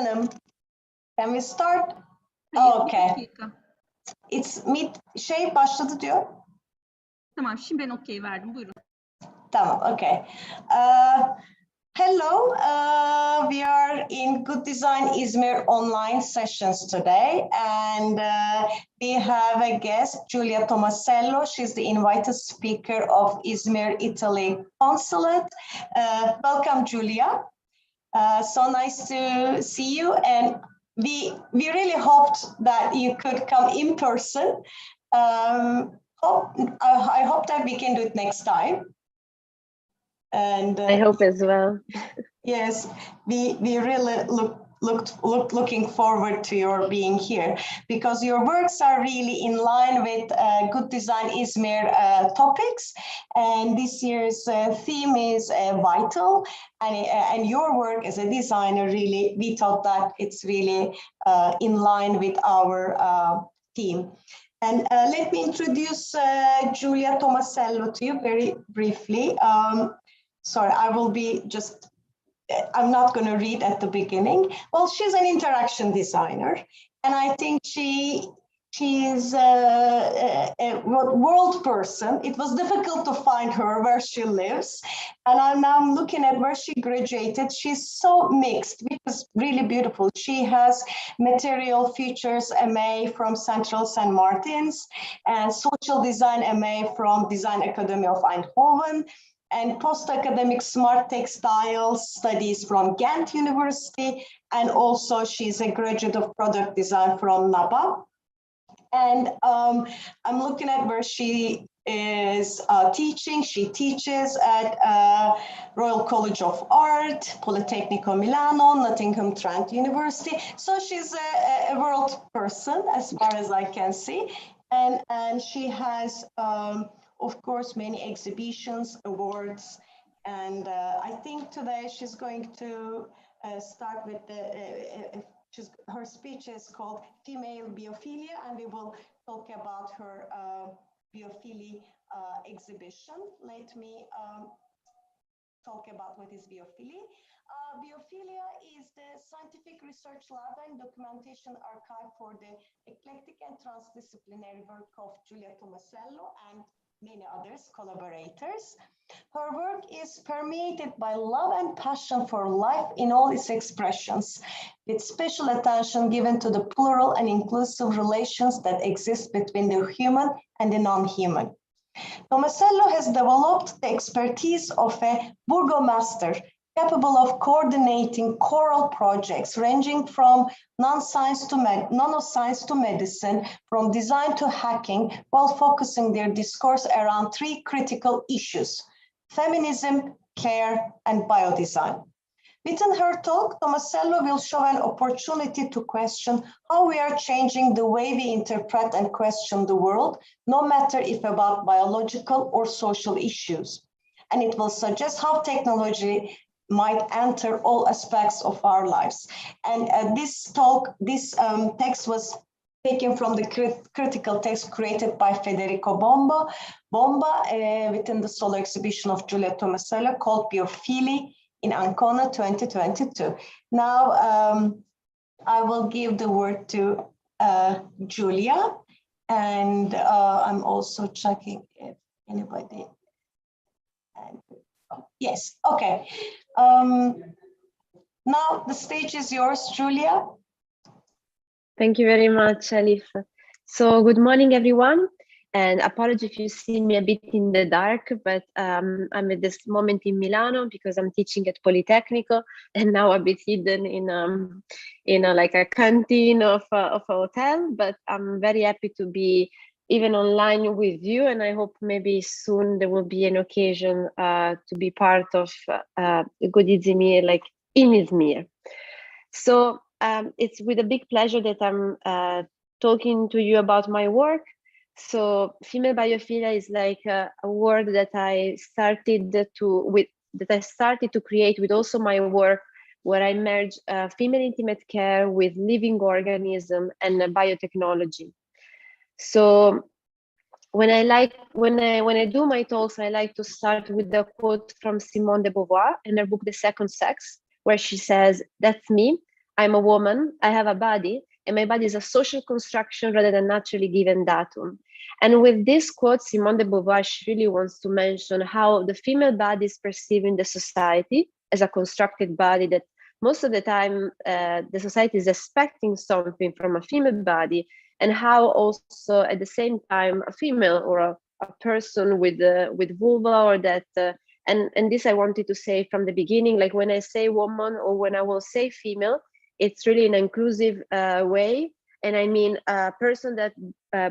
Hanım, can we start? Hayır, Okay. bir dakika. It's başladı diyor. Tamam, şimdi ben okey verdim. Buyurun. Tamam, okay. Hello, we are in Good Design İzmir online sessions today, and we have a guest, Giulia Tomasello. She's the invited speaker of İzmir, Italy Consulate. Welcome, Giulia. So nice to see you, and we really hoped that you could come in person. I hope that we can do it next time. And I hope as well. Yes, we really looking forward to your being here, because your works are really in line with Good Design İzmir topics, and this year's theme is vital, and your work as a designer, really, we thought that it's really in line with our theme. And let me introduce Giulia Tomasello to you very briefly. Sorry, I will be just, I'm not going to read at the beginning. Well, she's an interaction designer, and I think she's a world person. It was difficult to find her where she lives, and I'm now looking at where she graduated. She's so mixed, which is really beautiful. She has material features MA from Central St. Martin's, and social design MA from Design Academy of Eindhoven, and post-academic smart textiles studies from Ghent University, and also she's a graduate of product design from NABA. And I'm looking at where she is teaching. She teaches at Royal College of Art, Politecnico Milano, Nottingham Trent University. So she's a world person as far as I can see. And she has, of course, many exhibitions, awards, and I think today she's going to start with her speech is called Female Biophilia, and we will talk about her Biophilia exhibition. Let me talk about what is Biophilia. Biophilia is the scientific research lab and documentation archive for the eclectic and transdisciplinary work of Giulia Tomasello and many others, collaborators. Her work is permeated by love and passion for life in all its expressions, with special attention given to the plural and inclusive relations that exist between the human and the non-human. Tomasello has developed the expertise of a burgomaster, capable of coordinating choral projects ranging from nanoscience to medicine, from design to hacking, while focusing their discourse around three critical issues: feminism, care, and biodesign. Within her talk, Tomasello will show an opportunity to question how we are changing the way we interpret and question the world, no matter if about biological or social issues. And it will suggest how technology might enter all aspects of our lives. And this text was taken from the critical text created by Federico Bomba within the solo exhibition of Giulia Tomasello called Biyofilya in Ancona 2022. Now I will give the word to Giulia, and I'm also checking if anybody. Yes, okay. Now the stage is yours, Giulia. Thank you very much, Alif. So good morning, everyone. And apologies if you see me a bit in the dark, but I'm at this moment in Milano because I'm teaching at Politecnico, and now a bit hidden in like a canteen of a hotel. But I'm very happy to be even online with you, and I hope maybe soon there will be an occasion to be part of Good Izmir, like in Izmir. So it's with a big pleasure that I'm talking to you about my work. So female biophilia is like a word that I started to create with also my work, where I merge female intimate care with living organism and biotechnology. So when I do my talks, I like to start with a quote from Simone de Beauvoir in her book The Second Sex, where she says, "That's me. I'm a woman, I have a body, and my body is a social construction rather than naturally given datum. And with this quote, Simone de Beauvoir really wants to mention how the female body is perceived in the society as a constructed body that most of the time the society is expecting something from a female body, and how also at the same time a female or a person with vulva or that and this I wanted to say from the beginning, like when I say woman or when I will say female, it's really an inclusive way. And I mean a person that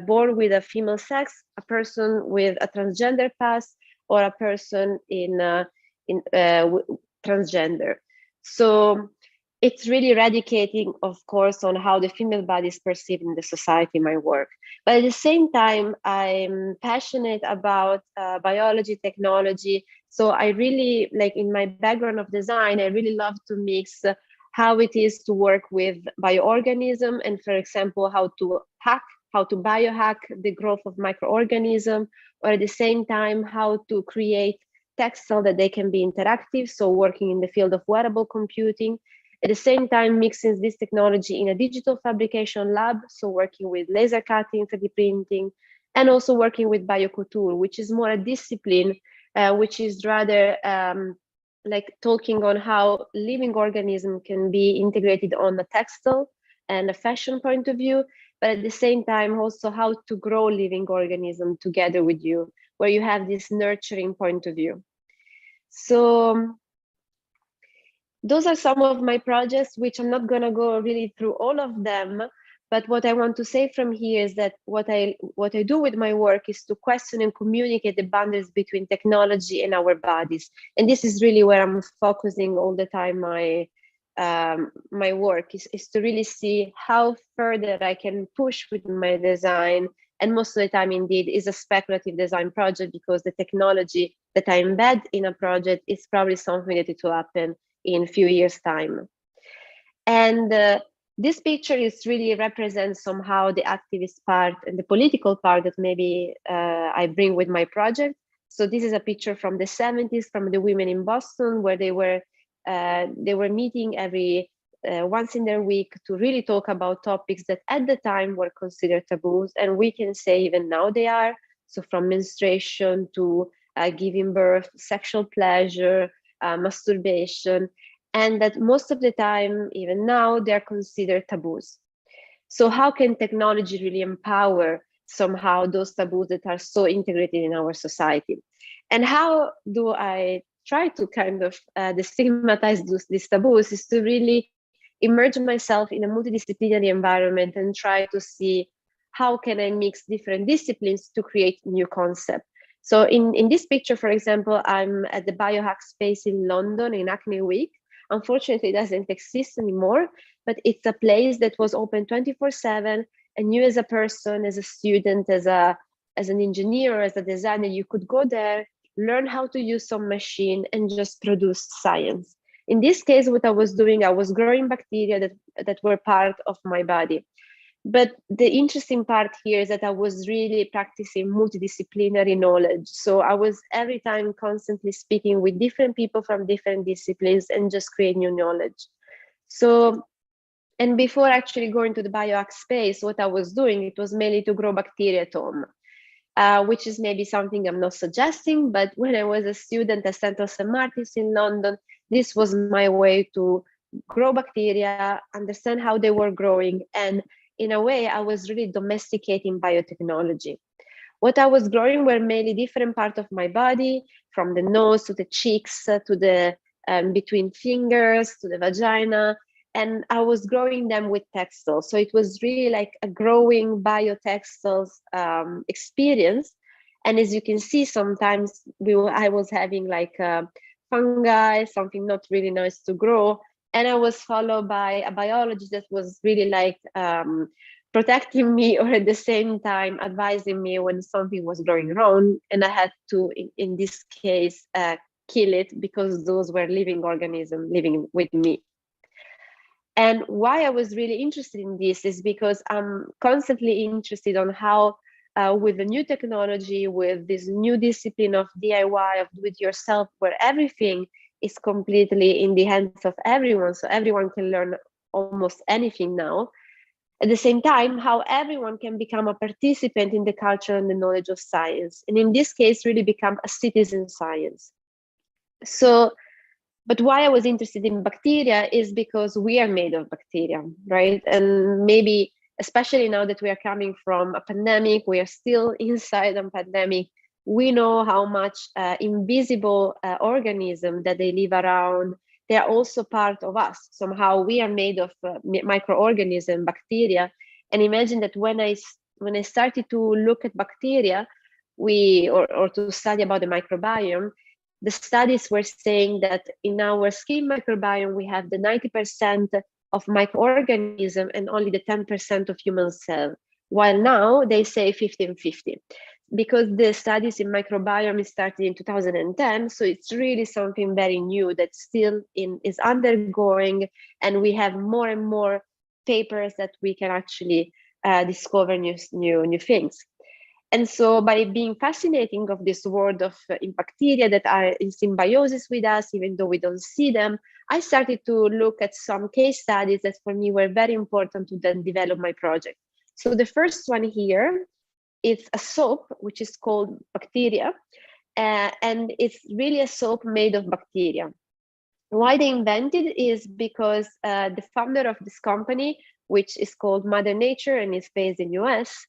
born with a female sex, a person with a transgender past, or a person in transgender. So it's really eradicating, of course, on how the female body is perceived in the society, my work. But at the same time, I'm passionate about biology, technology. So I really, like in my background of design, I really love to mix how it is to work with bioorganism and, for example, how to biohack the growth of microorganism, or at the same time, how to create textile that they can be interactive. So working in the field of wearable computing. At the same time, mixing this technology in a digital fabrication lab, so working with laser cutting, 3D printing, and also working with biocouture, which is more a discipline, which is rather like talking on how living organism can be integrated on a textile and a fashion point of view, but at the same time also how to grow living organism together with you, where you have this nurturing point of view. So those are some of my projects, which I'm not going to go really through all of them. But what I want to say from here is that what I do with my work is to question and communicate the boundaries between technology and our bodies. And this is really where I'm focusing all the time. My work is to really see how further I can push with my design. And most of the time, indeed, is a speculative design project, because the technology that I embed in a project is probably something that it will happen in a few years' time. And this picture is really represents somehow the activist part and the political part that maybe I bring with my project. So this is a picture from the 70s from the women in Boston, where they were meeting every once in their week to really talk about topics that at the time were considered taboos, and we can say even now they are. So from menstruation to giving birth, sexual pleasure, masturbation, and that most of the time, even now, they're considered taboos. So how can technology really empower somehow those taboos that are so integrated in our society? And how do I try to kind of destigmatize these taboos is to really immerse myself in a multidisciplinary environment and try to see how can I mix different disciplines to create new concepts. So in this picture, for example, I'm at the biohack space in London in Acne Week. Unfortunately, it doesn't exist anymore, but it's a place that was open 24/7, and you as a person, as a student, as an engineer, as a designer, you could go there, learn how to use some machine and just produce science. In this case, what I was doing, I was growing bacteria that were part of my body. But the interesting part here is that I was really practicing multidisciplinary knowledge. So I was every time constantly speaking with different people from different disciplines and just create new knowledge. So, and before actually going to the biohack space, what I was doing, it was mainly to grow bacteria at home, which is maybe something I'm not suggesting, but when I was a student at Central St. Martin's in London, this was my way to grow bacteria, understand how they were growing, and in a way, I was really domesticating biotechnology. What I was growing were mainly different parts of my body, from the nose to the cheeks, to the between fingers, to the vagina, and I was growing them with textiles. So it was really like a growing biotextiles experience. And as you can see, sometimes I was having like fungi, something not really nice to grow. And I was followed by a biologist that was really like protecting me, or at the same time advising me when something was going wrong. And I had to, in this case, kill it, because those were living organisms living with me. And why I was really interested in this is because I'm constantly interested on how with the new technology, with this new discipline of DIY, of do-it-yourself, where everything is completely in the hands of everyone, so everyone can learn almost anything now. At the same time, how everyone can become a participant in the culture and the knowledge of science, and in this case, really become a citizen science. So, but why I was interested in bacteria is because we are made of bacteria, right? And maybe, especially now that we are coming from a pandemic, we are still inside a pandemic, we know how much invisible organisms that they live around, they are also part of us. Somehow we are made of microorganisms, bacteria. And imagine that when I started to look at bacteria, or to study about the microbiome, the studies were saying that in our skin microbiome, we have the 90% of microorganisms and only the 10% of human cell, while now they say 50-50. Because the studies in microbiome started in 2010, so it's really something very new that still is undergoing, and we have more and more papers that we can actually discover new things. And so by being fascinating of this world of in bacteria that are in symbiosis with us, even though we don't see them, I started to look at some case studies that for me were very important to then develop my project. So the first one here, it's a soap, which is called Bacteria, and it's really a soap made of bacteria. Why they invented it is because the founder of this company, which is called Mother Nature and is based in US,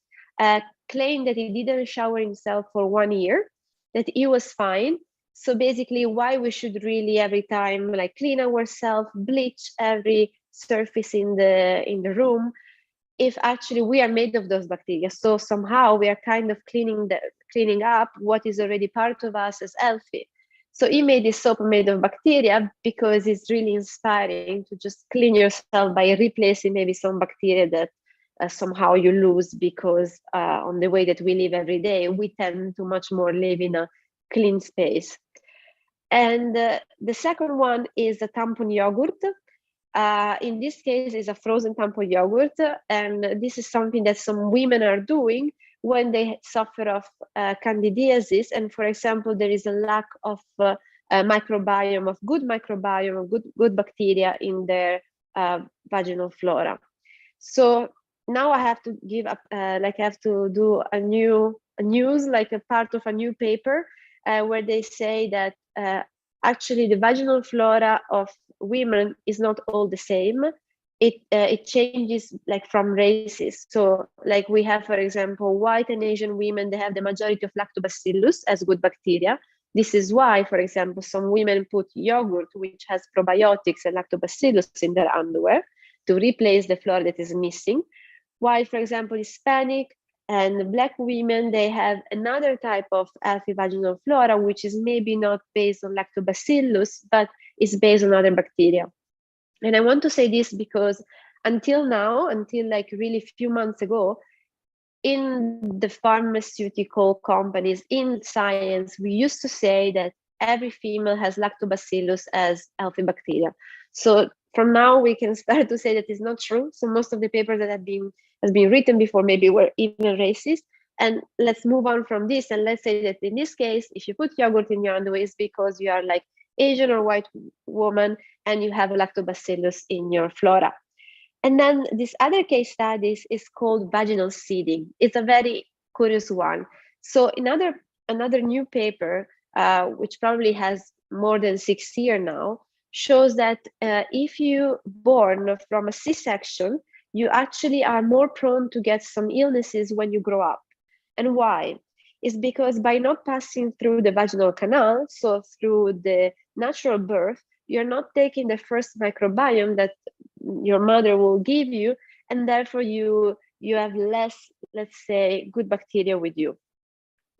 claimed that he didn't shower himself for 1 year, that he was fine. So basically, why we should really every time like clean ourselves, bleach every surface in the room, if actually we are made of those bacteria. So somehow we are kind of cleaning up what is already part of us as healthy. So he made this soap made of bacteria because it's really inspiring to just clean yourself by replacing maybe some bacteria that somehow you lose because on the way that we live every day, we tend to much more live in a clean space. And the second one is a tampon yogurt. In this case, is a frozen tampon yogurt, and this is something that some women are doing when they suffer of candidiasis, and for example, there is a lack of microbiome, of good bacteria in their vaginal flora. So now I have to give up, I have to do a news, like a part of a new paper where they say that actually the vaginal flora of women is not all the same. It changes like from races. So like we have, for example, white and Asian women, they have the majority of lactobacillus as good bacteria. This is why, for example, some women put yogurt, which has probiotics and lactobacillus in their underwear to replace the flora that is missing. While, for example, Hispanic and Black women, they have another type of healthy vaginal flora, which is maybe not based on lactobacillus, but is based on other bacteria. And I want to say this because until now, until like really few months ago, in the pharmaceutical companies, in science, we used to say that every female has lactobacillus as healthy bacteria. So from now we can start to say that it's not true. So most of the papers that has been written before maybe were even racist. And let's move on from this. And let's say that in this case, if you put yogurt in your underwear, it's because you are like Asian or white woman and you have lactobacillus in your flora. And then this other case study is called vaginal seeding. It's a very curious one. So another new paper, which probably has more than 6 years now, shows that if you born from a C-section, you actually are more prone to get some illnesses when you grow up. And why? It's because by not passing through the vaginal canal, so through the natural birth, you're not taking the first microbiome that your mother will give you, and therefore you have less, let's say, good bacteria with you.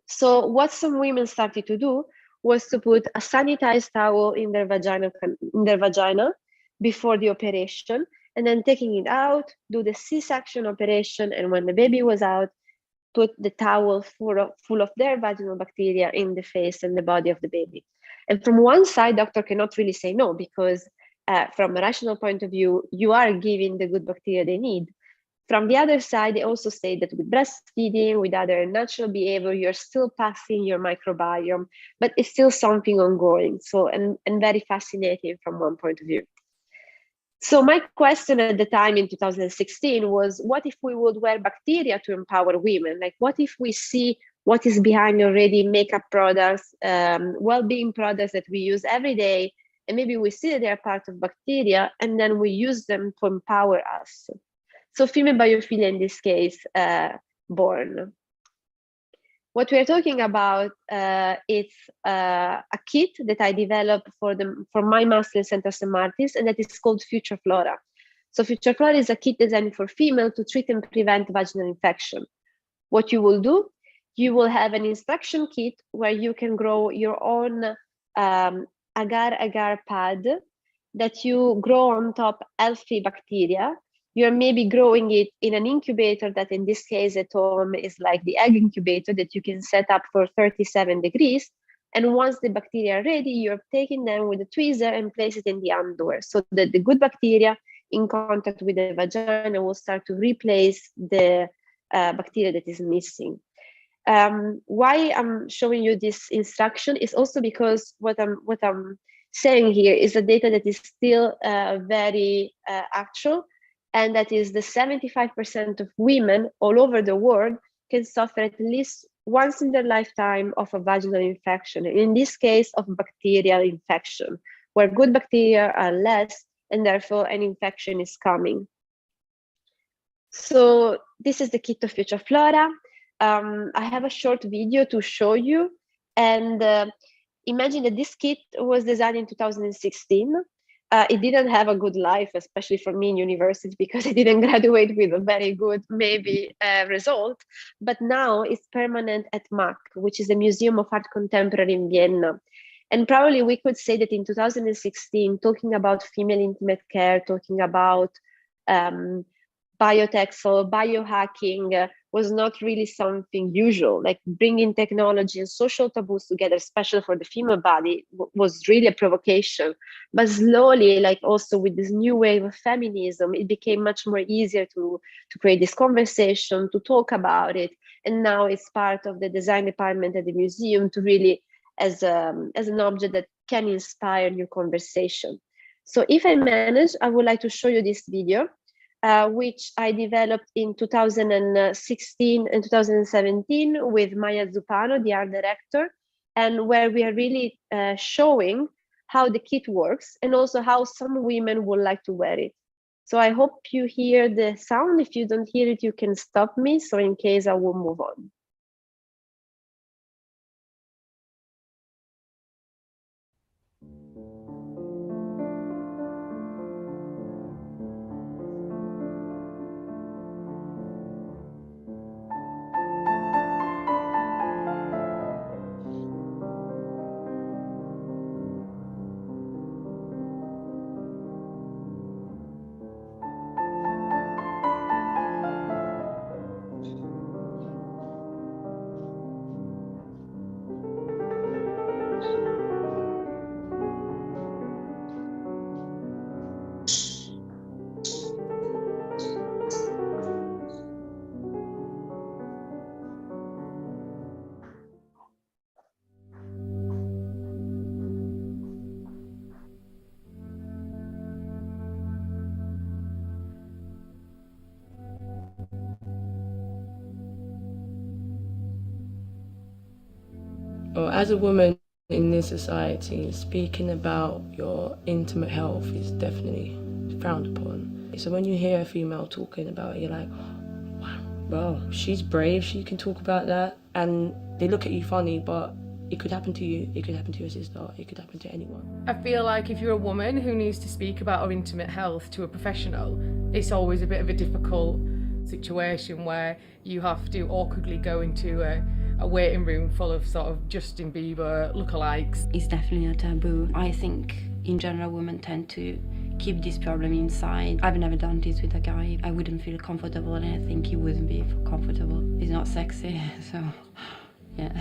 So what some women started to do was to put a sanitized towel in their vagina before the operation, and then taking it out, do the C-section operation, and when the baby was out, put the towel full of their vaginal bacteria in the face and the body of the baby. And from one side, doctor cannot really say no, because from a rational point of view, you are giving the good bacteria they need. From the other side, they also say that with breastfeeding, with other natural behavior, you're still passing your microbiome, but it's still something ongoing. So, and very fascinating from one point of view. So my question at the time in 2016 was, what if we would wear bacteria to empower women? Like, what if we see what is behind already makeup products, well-being products that we use every day, and maybe we see that they are part of bacteria, and then we use them to empower us. So female biophilia in this case, born. What we are talking about is a kit that I developed for my master in Centre St. Martin's, and that is called Future Flora. So Future Flora is a kit designed for female to treat and prevent vaginal infection. What you will do, you will have an instruction kit where you can grow your own agar-agar pad that you grow on top healthy bacteria. You're maybe growing it in an incubator that in this case at home is like the egg incubator that you can set up for 37 degrees. And once the bacteria are ready, you're taking them with a tweezer and place it in the underwear so that the good bacteria in contact with the vagina will start to replace the bacteria that is missing. Why I'm showing you this instruction is also because what I'm saying here is the data that is still very actual. And that is the 75% of women all over the world can suffer at least once in their lifetime of a vaginal infection. In this case, of bacterial infection, where good bacteria are less, and therefore an infection is coming. So this is the kit of Future Flora. I have a short video to show you. And imagine that this kit was designed in 2016. It didn't have a good life, especially for me in university, because I didn't graduate with a very good, maybe, result. But now it's permanent at MAC, which is the Museum of Art Contemporary in Vienna. And probably we could say that in 2016, talking about female intimate care, talking about biotextile, biohacking was not really something usual. Like bringing technology and social taboos together, especially for the female body, was really a provocation. But slowly, like also with this new wave of feminism, it became much more easier to create this conversation, to talk about it. And now it's part of the design department at the museum to really, as an object that can inspire new conversation. So if I manage, I would like to show you this video. Which I developed in 2016 and 2017 with Maya Zupano, the art director, and where we are really showing how the kit works and also how some women would like to wear it. So I hope you hear the sound. If you don't hear it, you can stop me. So in case, I will move on. Or as a woman in this society, speaking about your intimate health is definitely frowned upon. So when you hear a female talking about it, you're like, wow, well, she's brave, she can talk about that. And they look at you funny, but it could happen to you, it could happen to your sister, it could happen to anyone. I feel like if you're a woman who needs to speak about her intimate health to a professional, it's always a bit of a difficult situation where you have to awkwardly go into a waiting room full of sort of Justin Bieber lookalikes. It's definitely a taboo. I think in general women tend to keep this problem inside. I've never done this with a guy. I wouldn't feel comfortable and I think he wouldn't be comfortable. He's not sexy, so yeah.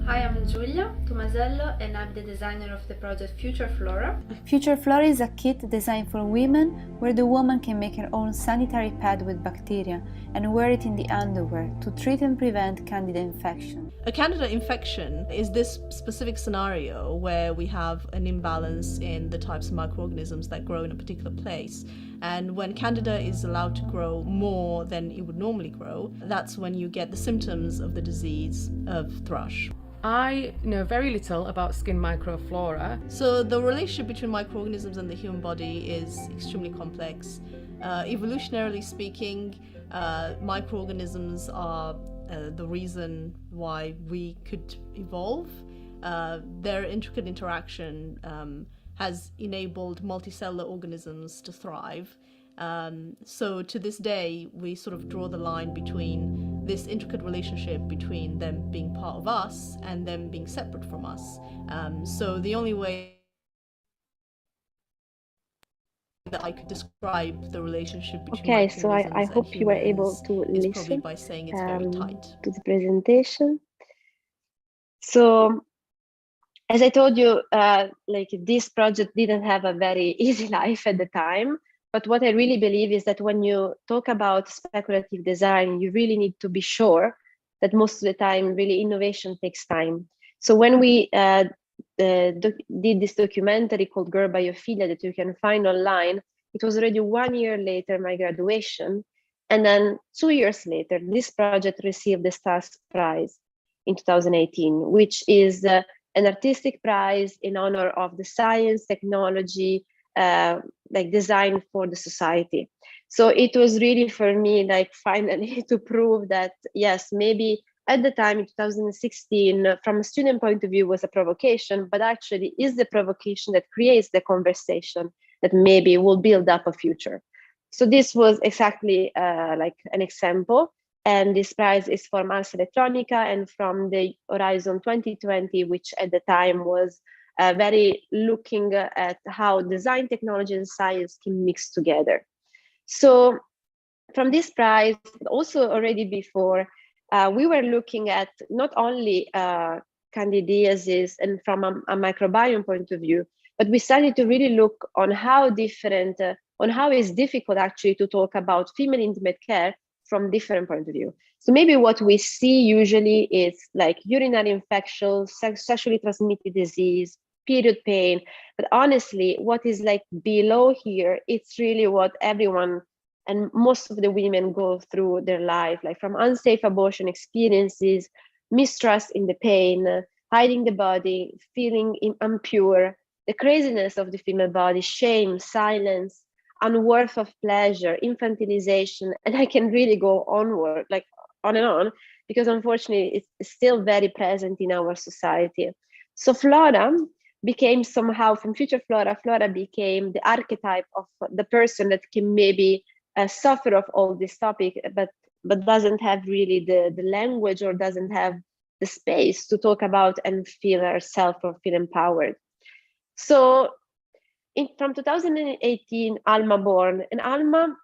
Hi, I'm Giulia, Tomasello, and I'm the designer of the project Future Flora. Future Flora is a kit designed for women where the woman can make her own sanitary pad with bacteria and wear it in the underwear to treat and prevent candida infection. A candida infection is this specific scenario where we have an imbalance in the types of microorganisms that grow in a particular place. And when Candida is allowed to grow more than it would normally grow, that's when you get the symptoms of the disease of thrush. I know very little about skin microflora. So the relationship between microorganisms and the human body is extremely complex. Evolutionarily speaking, microorganisms are the reason why we could evolve. Their intricate interaction has enabled multicellular organisms to thrive. So to this day, we sort of draw the line between this intricate relationship between them being part of us and them being separate from us. So the only way that I could describe the relationship between Okay, so I microorganisms hope and you were able humans to is probably listen by saying it's very tight. to the presentation. So, as I told you, like this project didn't have a very easy life at the time. But what I really believe is that when you talk about speculative design, you really need to be sure that most of the time, really innovation takes time. So when we did this documentary called Girl Biophilia that you can find online, it was already 1 year later my graduation. And then 2 years later, this project received the STARS Prize in 2018, which is an artistic prize in honor of the science, technology, like design for the society. So it was really for me like finally to prove that yes, maybe at the time in 2016 from a student point of view was a provocation, but actually is the provocation that creates the conversation that maybe will build up a future. So this was exactly like an example, and this prize is from Ars Electronica and from the Horizon 2020, which at the time was very looking at how design, technology, and science can mix together. So from this prize, also already before, we were looking at not only candidiasis and from a microbiome point of view, but we started to really look on how different, on how it's difficult actually to talk about female intimate care from different point of view. So maybe what we see usually is like urinary infections, sexually transmitted disease, period pain, but honestly, what is like below here, it's really what everyone and most of the women go through their life, like from unsafe abortion experiences, mistrust in the pain, hiding the body, feeling impure, the craziness of the female body, shame, silence, unworth of pleasure, infantilization, and I can really go onward, like on and on, because unfortunately it's still very present in our society. So Flora became somehow, from Future Flora, Flora became the archetype of the person that can maybe suffer of all this topic, but doesn't have really the language or doesn't have the space to talk about and feel herself or feel empowered. So from 2018, Alma born, and Alma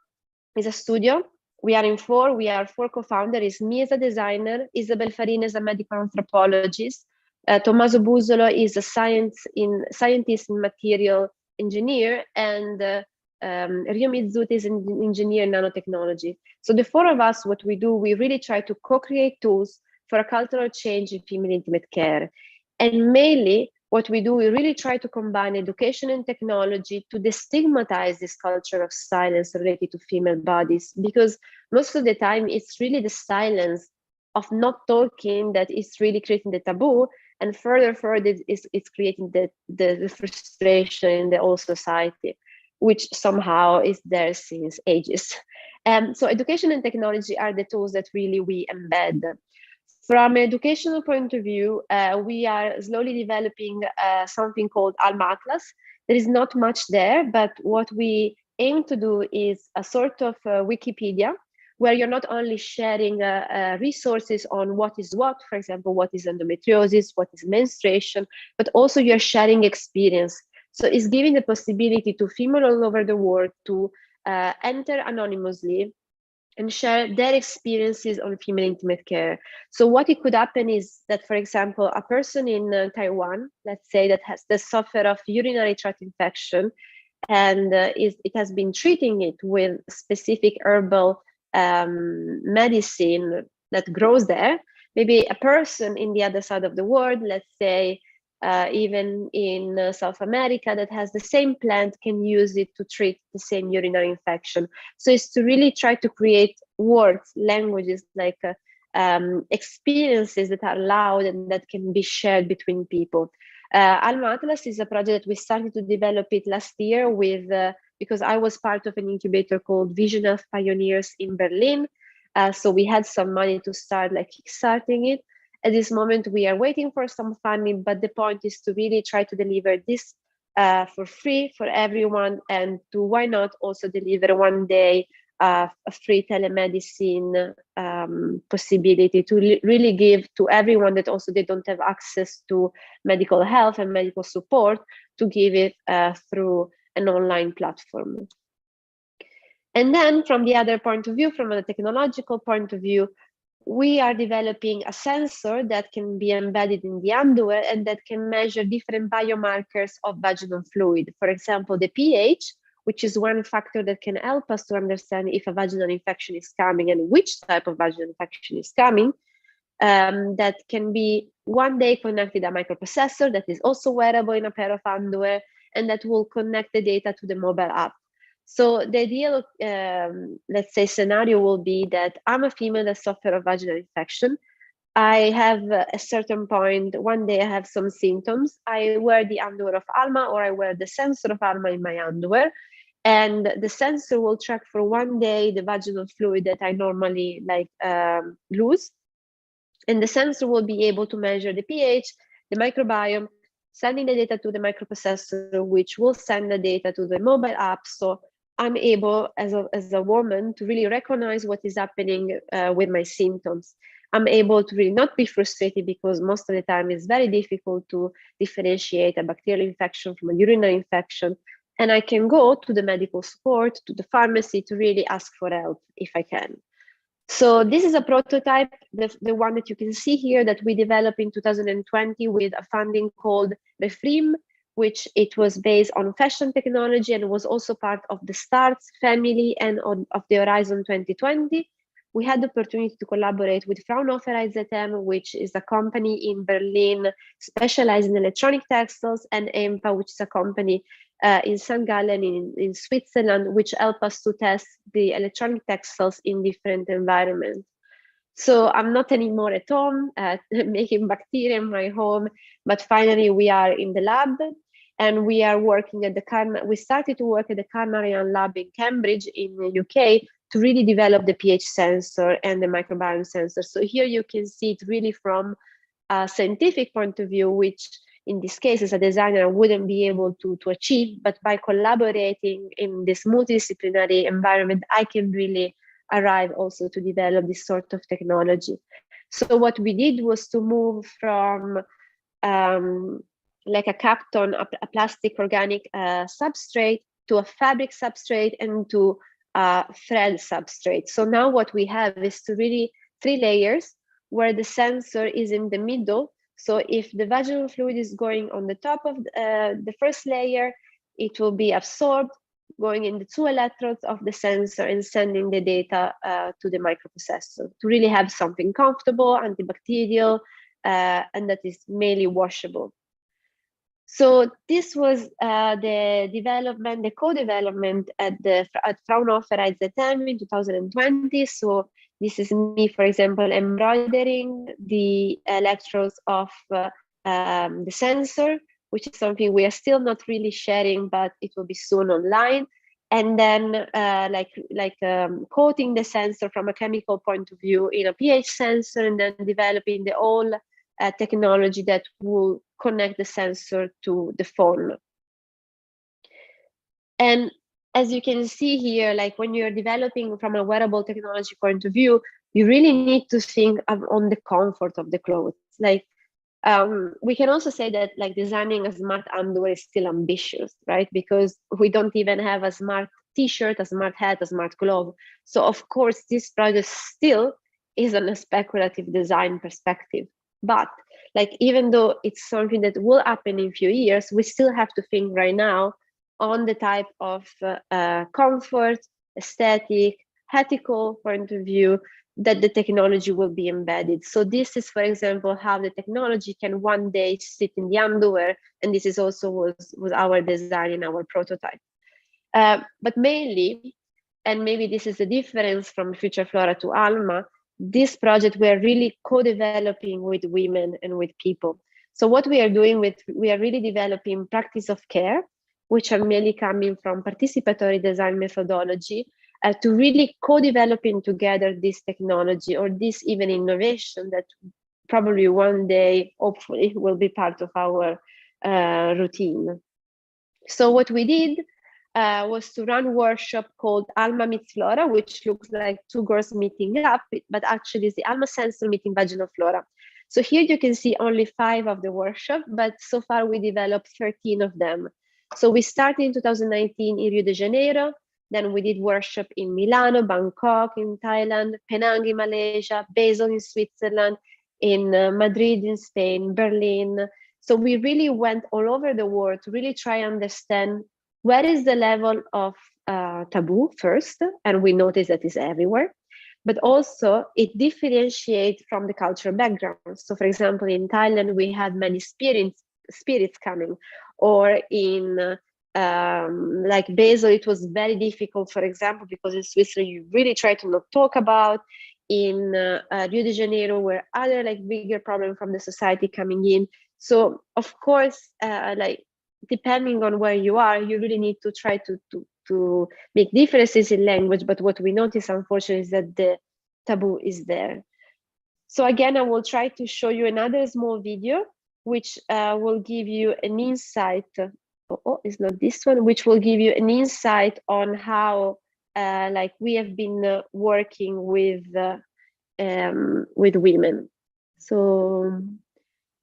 is a studio. We are four co-founders. It's me as a designer, Isabel Farina is a medical anthropologist, Tommaso Busolo is a scientist and material engineer, and Rio Mizuta is an engineer in nanotechnology. So the four of us, what we do, we really try to co-create tools for a cultural change in female intimate care. And mainly what we do, we really try to combine education and technology to destigmatize this culture of silence related to female bodies, because most of the time it's really the silence of not talking that is really creating the taboo, and further it's creating the frustration in the whole society, which somehow is there since ages. So education and technology are the tools that really we embed. From an educational point of view, we are slowly developing something called Alma Atlas. There is not much there, but what we aim to do is a sort of Wikipedia, where you're not only sharing resources on what is what, for example, what is endometriosis, what is menstruation, but also you're sharing experience. So it's giving the possibility to females all over the world to enter anonymously and share their experiences on female intimate care. So what it could happen is that, for example, a person in Taiwan, let's say, that suffered of urinary tract infection, and it has been treating it with specific herbal medicine that grows there. Maybe a person in the other side of the world, let's say, even in South America, that has the same plant can use it to treat the same urinary infection. So it's to really try to create words, languages, like experiences that are loud and that can be shared between people. Alma Atlas is a project that we started to develop it last year with, because I was part of an incubator called Vision Health Pioneers in Berlin. So we had some money to start like kickstarting it. At this moment, we are waiting for some funding, but the point is to really try to deliver this for free for everyone, and to why not also deliver one day a free telemedicine possibility to really give to everyone that also they don't have access to medical health and medical support, to give it through an online platform. And then from the other point of view, from a technological point of view, we are developing a sensor that can be embedded in the underwear and that can measure different biomarkers of vaginal fluid. For example, the pH, which is one factor that can help us to understand if a vaginal infection is coming and which type of vaginal infection is coming. That can be one day connected to a microprocessor that is also wearable in a pair of underwear, and that will connect the data to the mobile app. So the ideal, let's say, scenario will be that I'm a female that suffers of vaginal infection. I have a certain point, one day I have some symptoms. I wear the underwear of Alma, or I wear the sensor of Alma in my underwear. And the sensor will track for one day the vaginal fluid that I normally lose. And the sensor will be able to measure the pH, the microbiome, sending the data to the microprocessor, which will send the data to the mobile app. So I'm able, as a woman, to really recognize what is happening with my symptoms. I'm able to really not be frustrated, because most of the time it's very difficult to differentiate a bacterial infection from a urinary infection. And I can go to the medical support, to the pharmacy, to really ask for help if I can. So this is a prototype, the one that you can see here, that we developed in 2020 with a funding called Refrim, which it was based on fashion technology and was also part of the STARTS family and of the Horizon 2020. We had the opportunity to collaborate with Fraunhofer IZM, which is a company in Berlin specialized in electronic textiles, and EMPA, which is a company in St. Gallen in Switzerland, which help us to test the electronic textiles in different environments. So I'm not anymore at home making bacteria in my home, but finally we are in the lab, and we are working at we started to work at the Carnarian lab in Cambridge in the UK to really develop the pH sensor and the microbiome sensor. So here you can see it really from a scientific point of view, which in this case, as a designer, I wouldn't be able to achieve, but by collaborating in this multidisciplinary environment, I can really arrive also to develop this sort of technology. So what we did was to move from like a Kapton, a plastic organic substrate, to a fabric substrate, and to a thread substrate. So now what we have is to really 3 layers where the sensor is in the middle. So if the vaginal fluid is going on the top of the first layer, it will be absorbed, going in the 2 electrodes of the sensor and sending the data to the microprocessor to really have something comfortable, antibacterial, and that is mainly washable. So this was the development, the co-development at Fraunhofer IZM in 2020. So this is me, for example, embroidering the electrodes of the sensor, which is something we are still not really sharing, but it will be soon online. And then coating the sensor from a chemical point of view in a pH sensor, and then developing the whole technology that will connect the sensor to the phone. And as you can see here, like when you're developing from a wearable technology point of view, you really need to think on the comfort of the clothes. Like we can also say that like designing a smart underwear is still ambitious, right? Because we don't even have a smart t-shirt, a smart hat, a smart glove. So of course, this project still is on a speculative design perspective. But like, even though it's something that will happen in a few years, we still have to think right now on the type of comfort, aesthetic, ethical point of view that the technology will be embedded. So this is, for example, how the technology can one day sit in the underwear, and this is also was our design in our prototype. But mainly, and maybe this is the difference from Future Flora to Alma, this project we're really co-developing with women and with people. So what we are doing we are really developing practice of care, which are mainly coming from participatory design methodology, to really co-developing together this technology or this even innovation that probably one day, hopefully, will be part of our routine. So what we did was to run a workshop called Alma Meets Flora, which looks like two girls meeting up, but actually is the Alma Sensor meeting vaginal flora. So here you can see only 5 of the workshop, but so far we developed 13 of them. So we started in 2019 in Rio de Janeiro, then we did workshop in Milano, Bangkok in Thailand, Penang in Malaysia, Basel in Switzerland, in Madrid in Spain, Berlin. So we really went all over the world to really try and understand where is the level of taboo first, and we notice that it's everywhere, but also it differentiates from the cultural background. So for example, in Thailand, we had many spirits coming, or in like Basel, it was very difficult, for example, because in Switzerland, you really try to not talk about. In Rio de Janeiro, where other like bigger problem from the society coming in. So of course, like depending on where you are, you really need to try to make differences in language. But what we notice, unfortunately, is that the taboo is there. So again, I will try to show you another small video, which will give you an insight. Oh, it's not this one, which will give you an insight on how like we have been working with women. So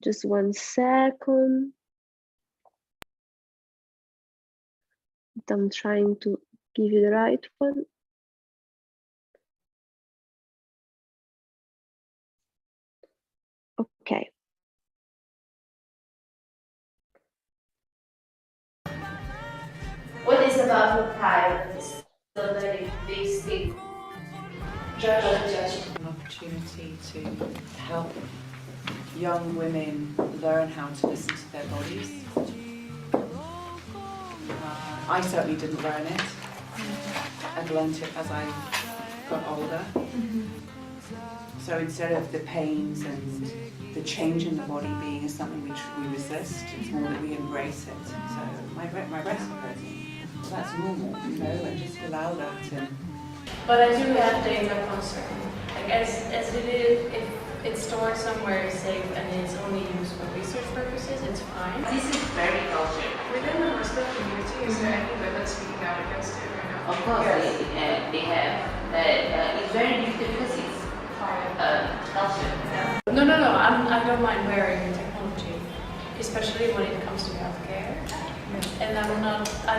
just 1 second. I'm trying to give you the right one. Okay. What is about the child is still very big stick. An opportunity to help young women learn how to listen to their bodies. I certainly didn't learn it. I've learned it as I got older. So instead of the pains and the change in the body being something which we resist, it's more that we embrace it. So my breasts are hurting. So that's normal, you know, and just allow that. But I do have data concern. Like as it is, if it's stored somewhere safe and it's only used for research purposes, it's fine. This is very cultured. Within the hospital community, is there any women speaking out against it right now? Of course, yes. they have. It's very difficult because it's cultured. No. I don't mind wearing the technology, especially when it comes to healthcare. And I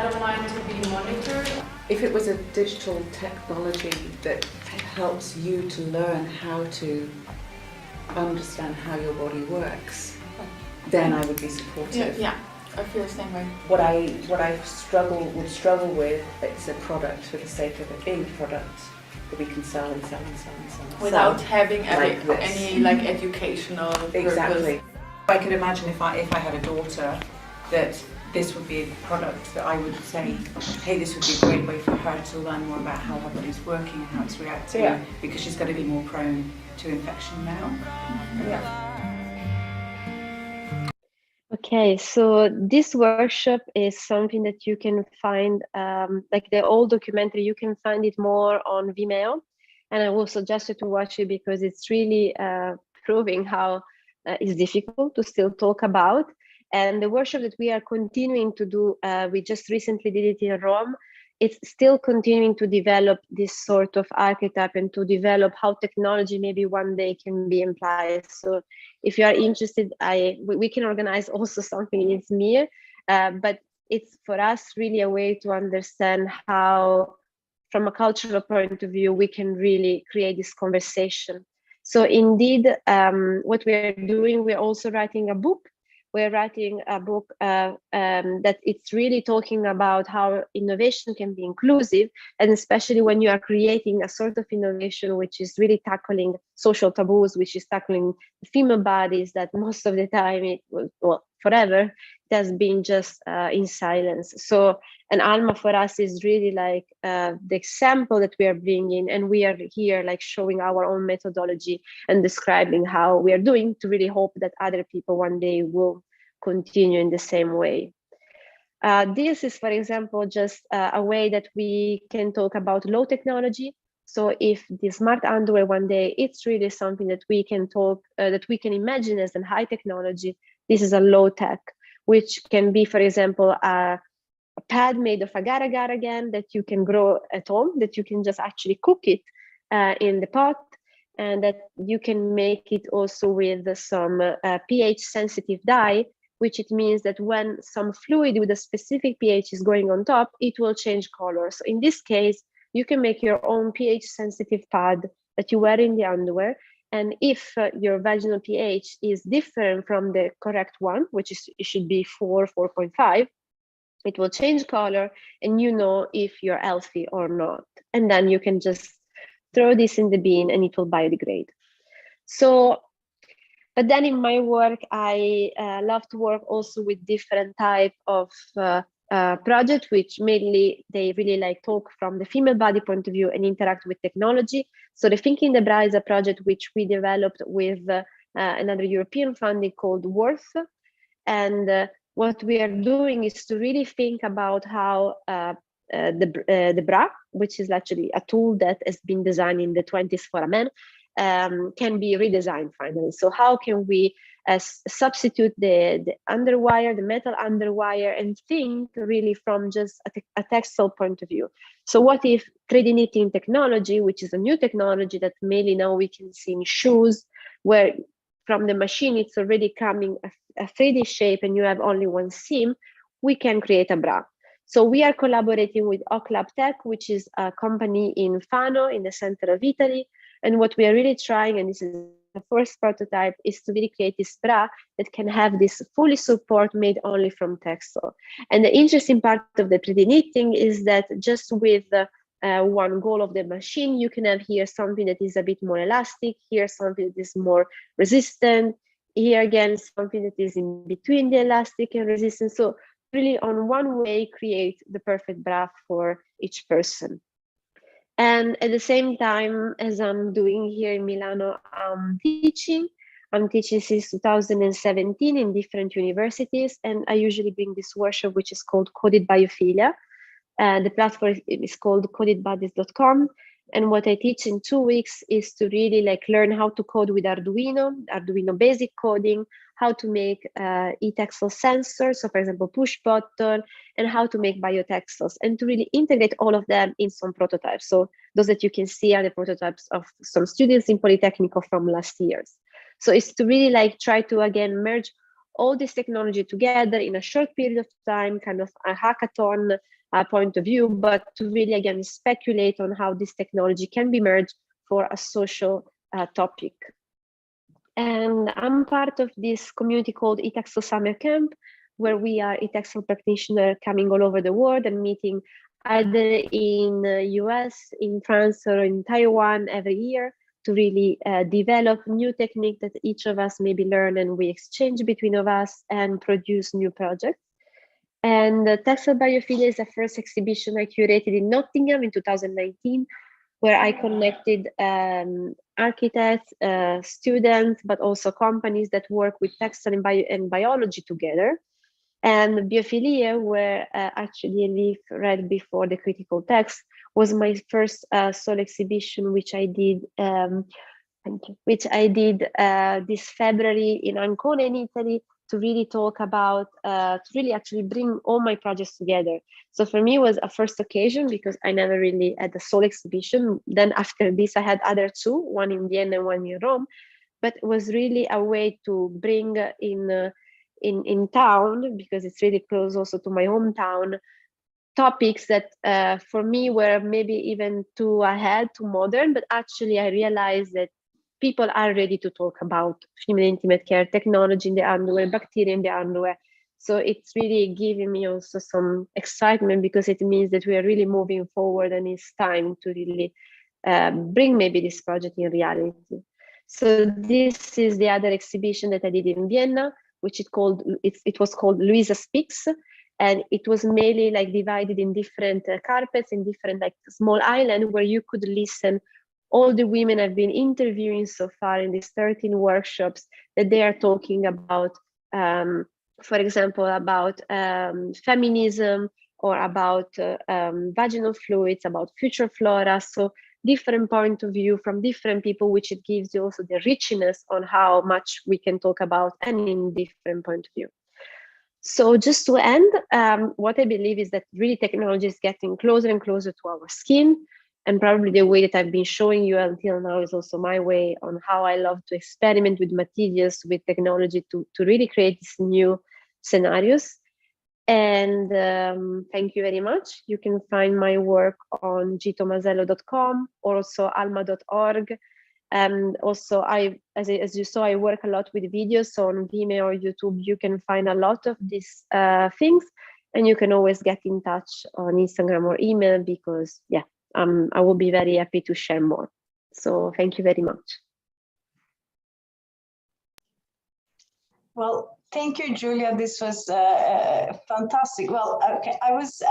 don't mind to be monitored. If it was a digital technology that helps you to learn how to understand how your body works, then I would be supportive. Yeah, I feel the same way. What I would struggle with, it's a product for the sake of it being a product that we can sell and sell and sell and sell. Without having like any like educational exactly. purpose. I could imagine if I had a daughter that this would be a product that I would say, hey, this would be a great way for her to learn more about how her body's working and how it's reacting, because she's going to be more prone to infection now. Yeah. Okay, so this workshop is something that you can find, like the old documentary, you can find it more on Vimeo. And I will suggest you to watch it because it's really proving how it's difficult to still talk about. And the workshop that we are continuing to do, we just recently did it in Rome. It's still continuing to develop this sort of archetype and to develop how technology maybe one day can be implied. So if you are interested, we can organize also something in Izmir, but it's for us really a way to understand how, from a cultural point of view, we can really create this conversation. So indeed, what we are doing, we're also writing a book we're writing a book that it's really talking about how innovation can be inclusive, and especially when you are creating a sort of innovation which is really tackling social taboos, which is tackling female bodies that most of the time, forever, it has been just in silence. So, and Alma for us is really like the example that we are bringing, and we are here like showing our own methodology and describing how we are doing to really hope that other people one day will continue in the same way. This is, for example, just a way that we can talk about low technology. So if the smart underwear one day, it's really something that we can talk, that we can imagine as a high technology. This is a low tech, which can be, for example, a pad made of agar-agar again that you can grow at home, that you can just actually cook it in the pot, and that you can make it also with some pH sensitive dye, which it means that when some fluid with a specific pH is going on top, it will change color. So in this case, you can make your own pH sensitive pad that you wear in the underwear. And if your vaginal pH is different from the correct one, which is, it should be 4, 4.5, it will change color and you know if you're healthy or not. And then you can just throw this in the bin and it will biodegrade. So, but then in my work, I love to work also with different type of project, which mainly they really like talk from the female body point of view and interact with technology. So the Thinking the Bra is a project which we developed with another European funding called Worth. And what we are doing is to really think about how the bra, which is actually a tool that has been designed in the 20s for a man, can be redesigned finally. So how can we substitute the underwire, the metal underwire, and think really from just a textile point of view. So what if 3D knitting technology, which is a new technology that mainly now we can see in shoes, where from the machine it's already coming a 3D shape and you have only one seam, we can create a bra. So we are collaborating with Oclab Tech, which is a company in Fano, in the center of Italy. And what we are really trying, and this is the first prototype, is to really create this bra that can have this fully support made only from textile. And the interesting part of the 3D knitting is that just with one goal of the machine, you can have here something that is a bit more elastic, here something that is more resistant, here again something that is in between the elastic and resistant. So really on one way create the perfect bra for each person. And at the same time, as I'm doing here in Milano, I'm teaching since 2017 in different universities, and I usually bring this workshop which is called Coded Biophilia. The platform is called codedbodies.com, and what I teach in 2 weeks is to really like learn how to code with Arduino basic coding, how to make e-textile sensors, so for example push button, and how to make biotextiles, and to really integrate all of them in some prototypes. So those that you can see are the prototypes of some students in Politecnico from last years. So it's to really like try to again merge all this technology together in a short period of time, kind of a hackathon point of view, but to really again speculate on how this technology can be merged for a social topic. And I'm part of this community called eTextile Summer Camp, where we are eTextile practitioners coming all over the world and meeting either in the US, in France, or in Taiwan every year to really develop new technique that each of us maybe learn, and we exchange between of us and produce new projects. And Textile Biophilia is the first exhibition I curated in Nottingham in 2019, where I connected architects, students, but also companies that work with textile and biology together. And Biophilia, where actually Elif read before the critical text, was my first solo exhibition, which I did this February in Ancona in Italy, to really talk about, to really actually bring all my projects together. So for me, it was a first occasion because I never really had a solo exhibition. Then after this, I had other two, one in Vienna and one in Rome. But it was really a way to bring in town, because it's really close also to my hometown, topics that for me were maybe even too ahead, too modern, but actually I realized that people are ready to talk about female intimate care, technology in the underwear, bacteria in the underwear. So it's really giving me also some excitement, because it means that we are really moving forward, and it's time to really bring maybe this project in reality. So this is the other exhibition that I did in Vienna, which it was called Luisa Speaks, and it was mainly like divided in different carpets, in different like small island, where you could listen all the women I've been interviewing so far in these 13 workshops, that they are talking about, for example, about feminism, or about vaginal fluids, about future flora. So different point of view from different people, which it gives you also the richness on how much we can talk about, and in different point of view. So just to end, what I believe is that really technology is getting closer and closer to our skin. And probably the way that I've been showing you until now is also my way on how I love to experiment with materials, with technology, to really create these new scenarios. And thank you very much. You can find my work on gtomasello.com, or also alma.org. And also, as you saw, I work a lot with videos. So on Vimeo or YouTube, you can find a lot of these things, and you can always get in touch on Instagram or email, because I will be very happy to share more. So thank you very much. Well, thank you, Giulia. This was fantastic. Well, okay, I was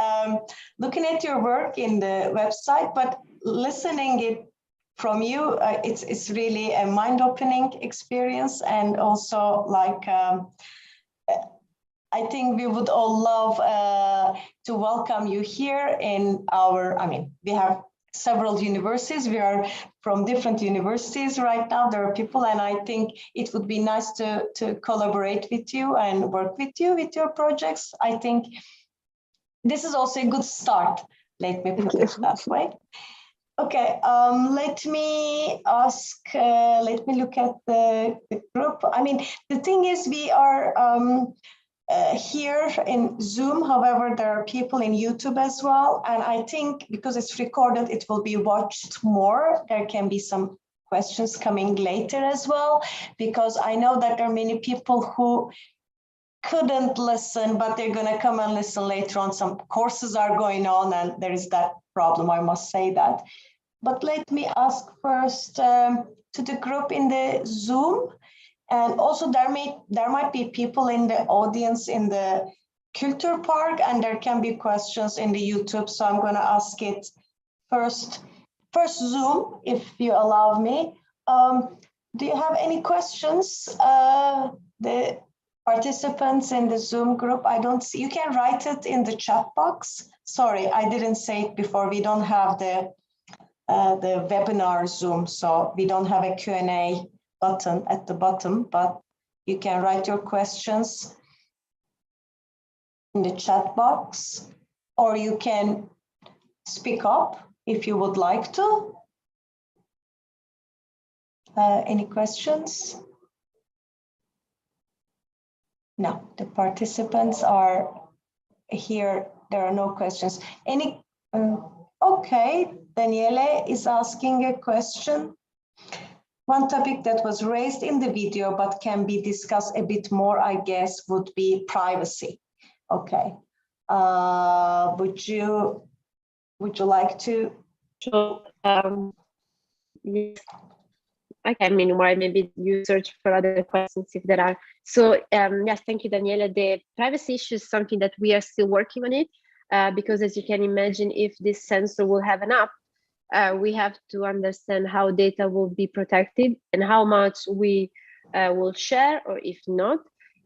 looking at your work in the website, but listening it from you, it's really a mind-opening experience, and also like I think we would all love to welcome you here in our. I mean, we have several universities. We are from different universities right now. There are people, and I think it would be nice to collaborate with you and work with you with your projects. I think this is also a good start. Let me put it that way. Okay, let me ask, let me look at the group. I mean, the thing is, we are here in Zoom. However, there are people in YouTube as well. And I think because it's recorded, it will be watched more. There can be some questions coming later as well, because I know that there are many people who couldn't listen, but they're going to come and listen later on. Some courses are going on, and there is that problem, I must say that. But let me ask first to the group in the Zoom. And also there might be people in the audience in the Culture Park, and there can be questions in the YouTube. So I'm going to ask it first Zoom, if you allow me. Do you have any questions? The participants in the Zoom group, I don't see. You can write it in the chat box. Sorry, I didn't say it before. We don't have the webinar Zoom, so we don't have a Q&A button at the bottom, but you can write your questions in the chat box, or you can speak up if you would like to. Any questions? No, the participants are here. There are no questions. Any? Okay, Daniele is asking a question. One topic that was raised in the video but can be discussed a bit more, I guess, would be privacy. Okay. Would you like to? So, yes. Okay, meanwhile, maybe you search for other questions if there are. So yes, thank you, Daniela. The privacy issue is something that we are still working on it, because as you can imagine, if this sensor will have an app, we have to understand how data will be protected and how much we will share, or if not.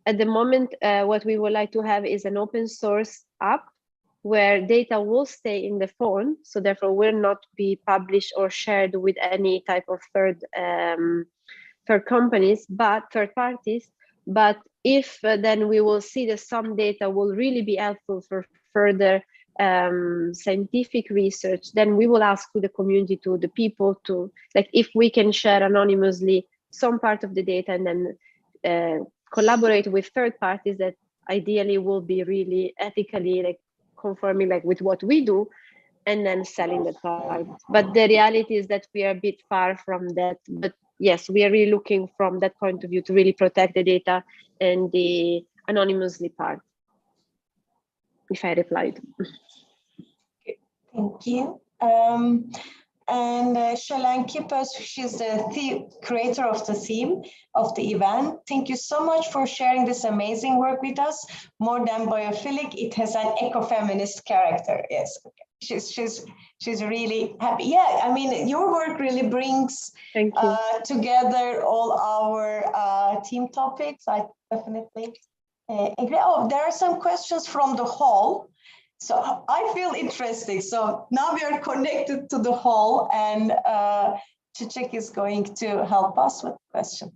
At the moment, what we would like to have is an open source app where data will stay in the phone, so therefore will not be published or shared with any type of third companies, but third parties. But if then we will see that some data will really be helpful for further scientific research, then we will ask to the community, to the people, to like if we can share anonymously some part of the data, and then collaborate with third parties that ideally will be really ethically like conforming like with what we do, and then selling the product. But the reality is that we are a bit far from that. But yes, we are really looking from that point of view to really protect the data and the anonymously part. If I replied. Thank you. And Shelen Kippers, she's the creator of the theme of the event. Thank you so much for sharing this amazing work with us. More than biophilic, it has an ecofeminist character. Yes, she's really happy. Yeah, I mean, your work really brings together all our team topics. I definitely agree. Oh, there are some questions from the hall. So I feel interesting. So now we are connected to the hall, and Çiçek is going to help us with the question.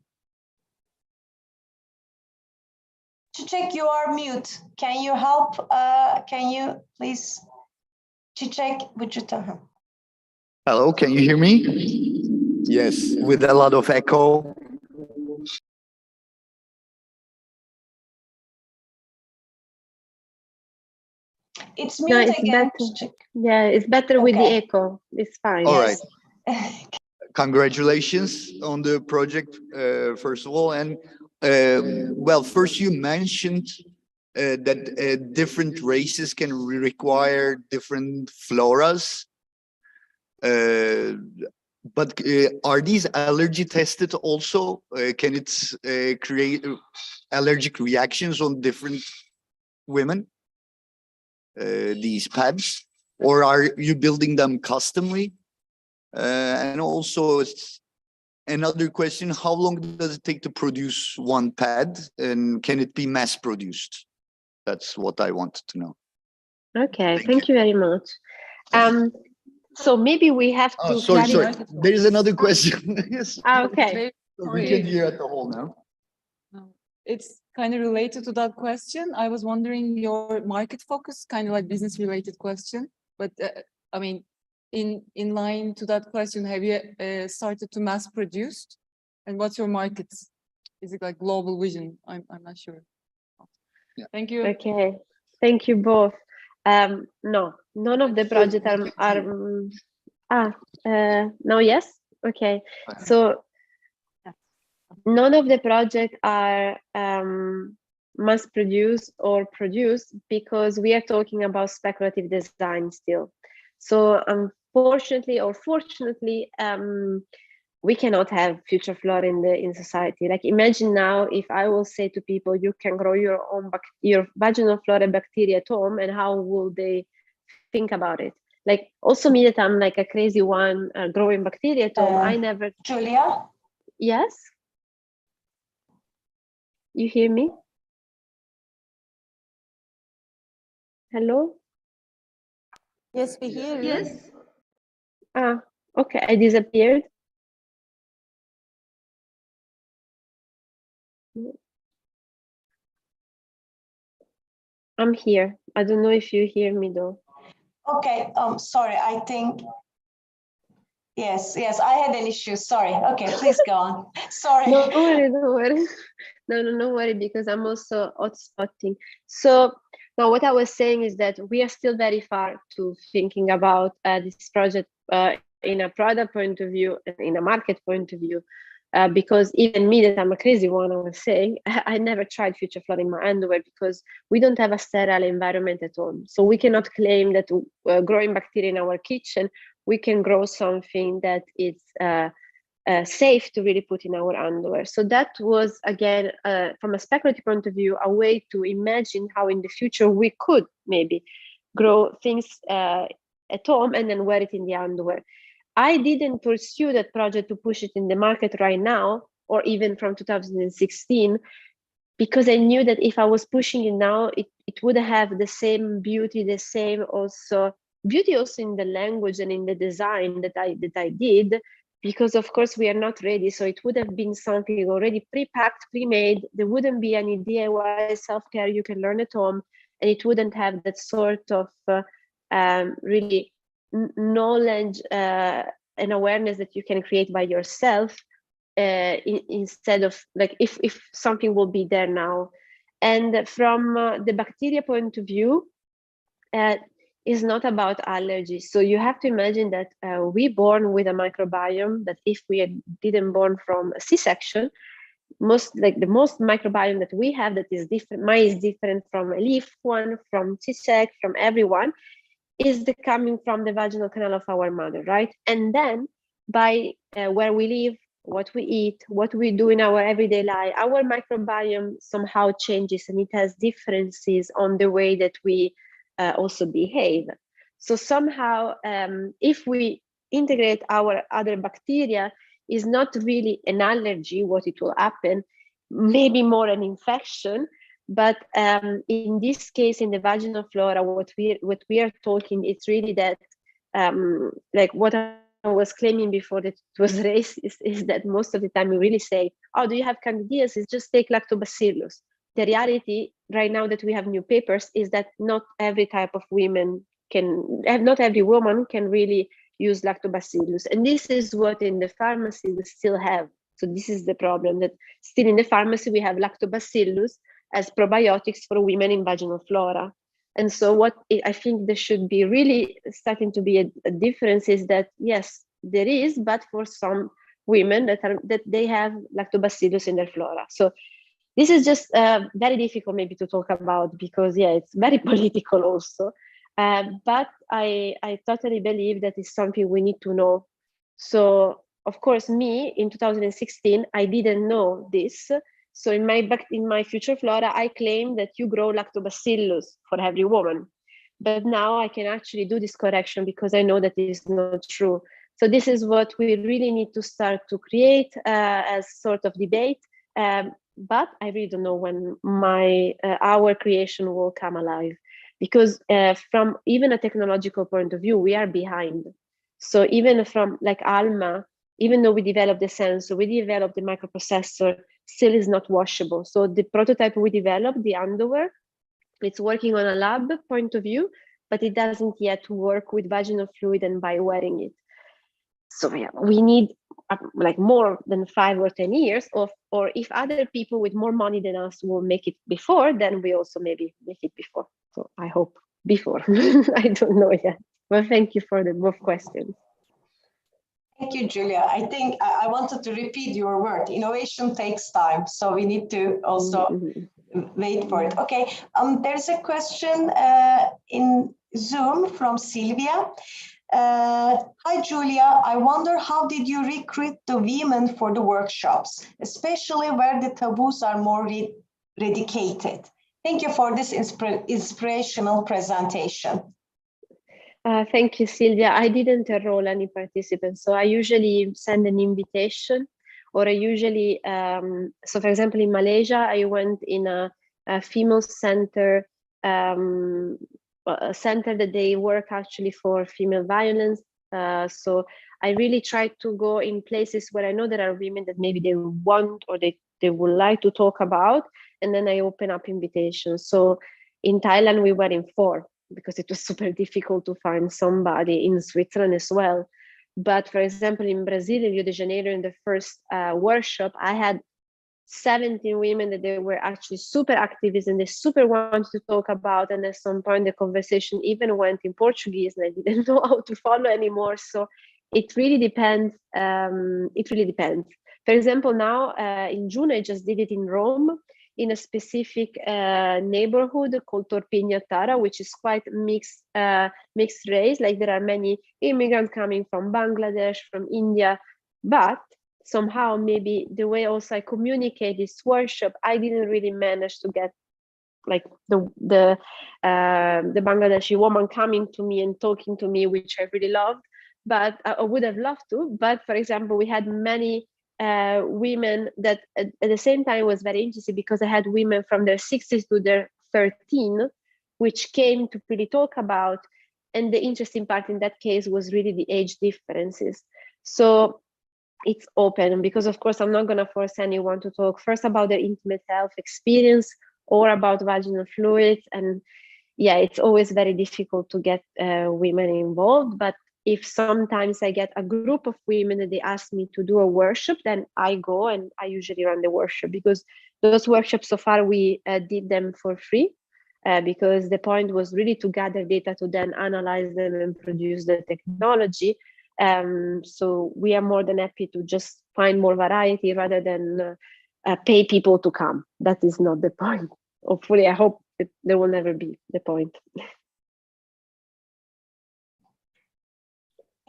Çiçek, you are mute. Can you help? Can you please? Çiçek, would you tell him? Hello, can you hear me? Yes, with a lot of echo. It's mute again. Better. Yeah, it's better with the echo. It's fine. All right. Congratulations on the project, first of all. And well, first you mentioned that different races can require different floras. But are these allergy tested also? Can it create allergic reactions on different women? These pads, or are you building them customly? And also, another question: how long does it take to produce one pad, and can it be mass produced? That's what I wanted to know. Okay, thank you very much. So maybe we have to. Sorry. There is another question. Yes. Okay. We can hear at the hall now. It's kind of related to that question. I was wondering your market focus, kind of like business related question, but I mean, in line to that question, have you started to mass produce? And what's your market? Is it like global vision? I'm not sure. Yeah. Thank you. Okay, thank you both. No, none of the projects are no, yes. Okay, so none of the projects are mass produced or produced because we are talking about speculative design still. So unfortunately or fortunately, we cannot have future flora in society. Like imagine now if I will say to people, you can grow your own your vaginal flora bacteria at home, and how will they think about it? Like also me that I'm like a crazy one growing bacteria at home. I never. Giulia? Yes. You hear me? Hello? Yes, we hear you. Yes. Ah, okay, I disappeared. I'm here. I don't know if you hear me though. Okay, sorry, I think, yes, I had an issue, sorry. Okay, please go on. Sorry. No worry. No worry, because I'm also hotspotting. So now what I was saying is that we are still very far to thinking about this project in a product point of view and in a market point of view. Because even me, that I'm a crazy one, I was saying, I never tried future flora in my underwear because we don't have a sterile environment at home. So we cannot claim that growing bacteria in our kitchen, we can grow something that is safe to really put in our underwear. So that was, again, from a speculative point of view, a way to imagine how in the future we could maybe grow things at home and then wear it in the underwear. I didn't pursue that project to push it in the market right now, or even from 2016, because I knew that if I was pushing it now, it would have the same beauty, the same also beauty also in the language and in the design that I did, because of course we are not ready. So it would have been something already pre-packed, pre-made. There wouldn't be any DIY self-care you can learn at home, and it wouldn't have that sort of really knowledge and awareness that you can create by yourself instead of like if something will be there now. And from the bacteria point of view, is not about allergies. So you have to imagine that we born with a microbiome that if we didn't born from a C-section, the most microbiome that we have that is different, mine is different from a leaf one, from C-sec, from everyone, is coming from the vaginal canal of our mother, right? And then by where we live, what we eat, what we do in our everyday life, our microbiome somehow changes, and it has differences on the way that we also behave. So somehow, if we integrate our other bacteria, is not really an allergy, what it will happen, maybe more an infection. But in this case, in the vaginal flora, what we are talking, it's really that, like what I was claiming before that it was racist, is that most of the time we really say, oh, do you have candidiasis? Just take lactobacillus. The reality right now that we have new papers is that not every type of women not every woman can really use lactobacillus. And this is what in the pharmacy we still have. So this is the problem, that still in the pharmacy we have lactobacillus as probiotics for women in vaginal flora. And so what I think there should be really starting to be a difference is that, yes, there is, but for some women that they have lactobacillus in their flora. So this is just very difficult maybe to talk about because, yeah, it's very political also. But I totally believe that is something we need to know. So, of course, me in 2016, I didn't know this. So in my future flora, I claim that you grow lactobacillus for every woman. But now I can actually do this correction because I know that it is not true. So this is what we really need to start to create as sort of debate. But I really don't know when our creation will come alive. Because from even a technological point of view, we are behind. So even from like Alma, even though we developed the sensor, we developed the microprocessor, still is not washable. So the prototype we developed, the underwear, it's working on a lab point of view, but it doesn't yet work with vaginal fluid and by wearing it. So yeah, we need like more than 5 or 10 years or if other people with more money than us will make it before, then we also maybe make it before. So I hope before. I don't know yet. Well, thank you for the both questions. Thank you, Giulia. I think I wanted to repeat your word. Innovation takes time, so we need to also wait for it. Okay, there's a question in Zoom from Sylvia. Hi, Giulia. I wonder how did you recruit the women for the workshops, especially where the taboos are more eradicated? Thank you for this inspirational presentation. Thank you, Sylvia. I didn't enroll any participants, so I usually send an invitation, or I usually, so for example, in Malaysia, I went in a female center, a center that they work actually for female violence. So I really try to go in places where I know there are women that maybe they want or they would like to talk about, and then I open up invitations. So in Thailand, we were in 4 because it was super difficult to find somebody, in Switzerland as well. But for example, in Brazil, in Rio de Janeiro, in the first workshop, I had 17 women that they were actually super activists and they super wanted to talk about. And at some point, the conversation even went in Portuguese and I didn't know how to follow anymore. So it really depends. It really depends. For example, now in June, I just did it in Rome, in a specific neighborhood called Torpignatara, which is quite mixed race. Like there are many immigrants coming from Bangladesh, from India, but somehow maybe the way also I communicate this workshop, I didn't really manage to get like the Bangladeshi woman coming to me and talking to me, which I really loved, but I would have loved to. But for example, we had many women that at the same time was very interesting because I had women from their 60s to their 13, which came to really talk about. And the interesting part in that case was really the age differences. So it's open because, of course, I'm not going to force anyone to talk first about their intimate health experience or about vaginal fluids. And yeah, it's always very difficult to get women involved. But if sometimes I get a group of women that they ask me to do a workshop, then I go and I usually run the workshop because those workshops so far we did them for free. because the point was really to gather data to then analyze them and produce the technology. So we are more than happy to just find more variety rather than pay people to come. That is not the point. Hopefully, I hope there will never be the point.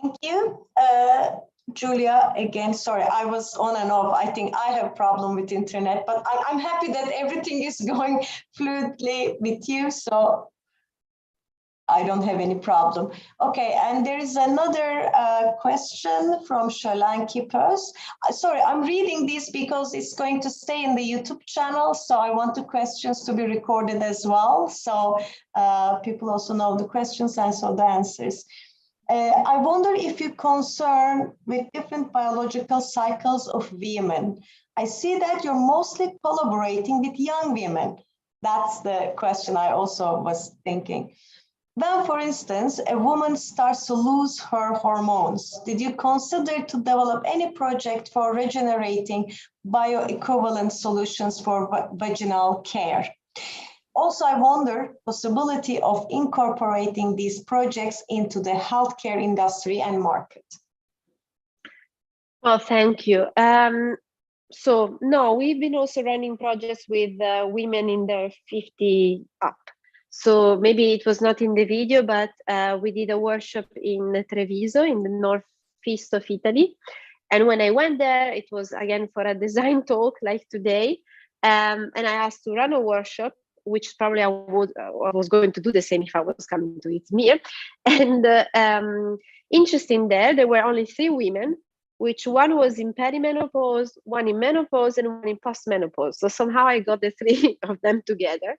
Thank you. Giulia, again, sorry, I was on and off. I think I have a problem with internet, but I'm happy that everything is going fluidly with you, so I don't have any problem. Okay, and there is another question from Sholan Kipers. Sorry, I'm reading this because it's going to stay in the YouTube channel, so I want the questions to be recorded as well, so people also know the questions and so the answers. I wonder if you're concerned with different biological cycles of women. I see that you're mostly collaborating with young women. That's the question I also was thinking. When, for instance, a woman starts to lose her hormones, did you consider to develop any project for regenerating bioequivalent solutions for vaginal care? Also, I wonder possibility of incorporating these projects into the healthcare industry and market. Well, thank you. So no, we've been also running projects with women in their 50 up. So maybe it was not in the video, but we did a workshop in Treviso in the northeast of Italy. And when I went there, it was again for a design talk like today. And I asked to run a workshop, which probably I was going to do the same if I was coming to Izmir. And interesting there were only 3 women, which one was in perimenopause, one in menopause, and one in postmenopause. So somehow I got the 3 of them together.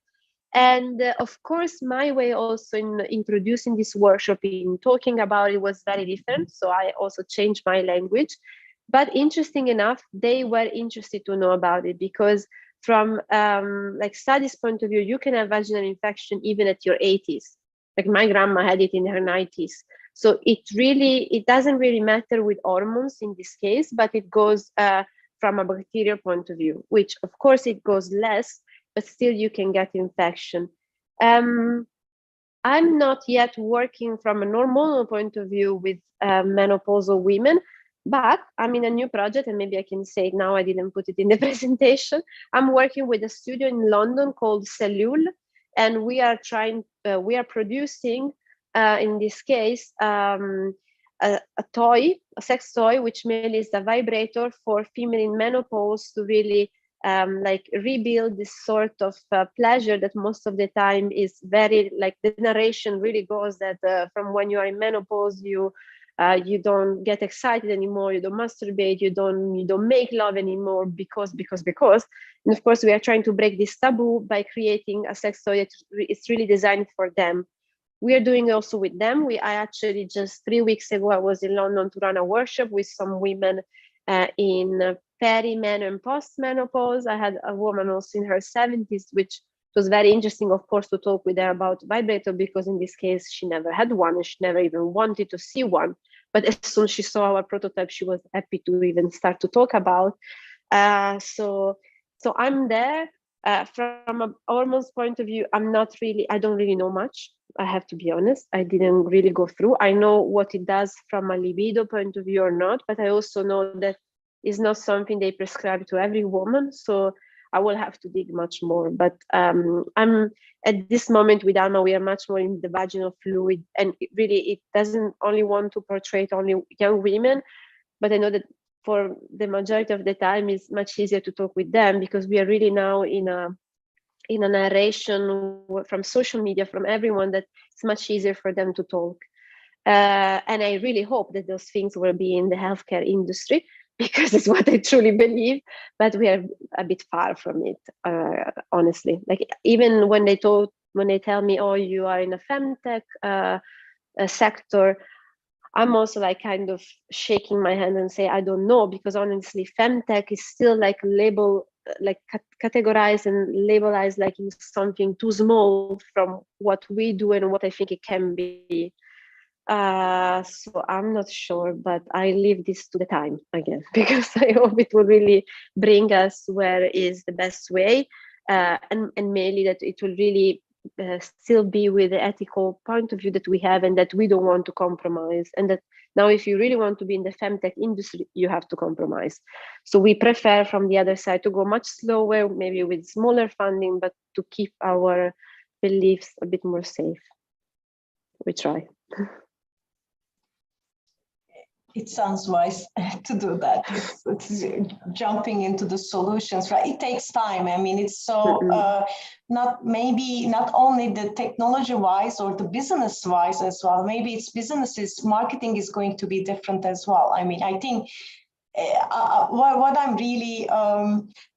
And of course, my way also in introducing this workshop, in talking about it, was very different. So I also changed my language. But interesting enough, they were interested to know about it because from like studies point of view, you can have vaginal infection even at your 80s. Like my grandma had it in her 90s. So it doesn't really matter with hormones in this case, but it goes from a bacterial point of view, which of course it goes less, but still you can get infection. I'm not yet working from a hormonal point of view with menopausal women, but I'm in a new project, and maybe I can say it now, I didn't put it in the presentation. I'm working with a studio in London called Cellule, and we are producing, in this case, a sex toy, which mainly is a vibrator for female in menopause to really like rebuild this sort of pleasure that most of the time is very, like the narration really goes that from when you are in menopause, you don't get excited anymore, you don't masturbate, you don't make love anymore because. And of course, we are trying to break this taboo by creating a sex toy that is really designed for them. We are doing also with them. I actually just 3 weeks ago, I was in London to run a workshop with some women in peri-men and post-menopause. I had a woman also in her 70s, which was very interesting, of course, to talk with her about vibrator, because in this case, she never had one and she never even wanted to see one. But as soon as she saw our prototype, she was happy to even start to talk about. So I'm there. From a hormones point of view, I don't really know much. I have to be honest. I didn't really go through. I know what it does from a libido point of view or not, but I also know that it's not something they prescribe to every woman. So I will have to dig much more. But I'm at this moment with Alma, we are much more in the vaginal fluid, and it doesn't only want to portray only young women, but I know that for the majority of the time it's much easier to talk with them, because we are really now in a narration from social media, from everyone, that it's much easier for them to talk. And I really hope that those things will be in the healthcare industry, because it's what I truly believe, but we are a bit far from it, honestly. Like even when they tell me, oh, you are in a femtech sector, I'm also like kind of shaking my hand and say, I don't know, because honestly, femtech is still like categorized and labelized like in something too small from what we do and what I think it can be. So I'm not sure, but I leave this to the time again, because I hope it will really bring us where is the best way, and mainly that it will really still be with the ethical point of view that we have and that we don't want to compromise. And that now if you really want to be in the femtech industry, you have to compromise. So we prefer from the other side to go much slower, maybe with smaller funding, but to keep our beliefs a bit more safe. We try. It sounds wise to do that. It's jumping into the solutions, right? It takes time. I mean, it's so not only the technology-wise or the business-wise as well. Maybe it's businesses, marketing is going to be different as well. I mean, I think what I'm really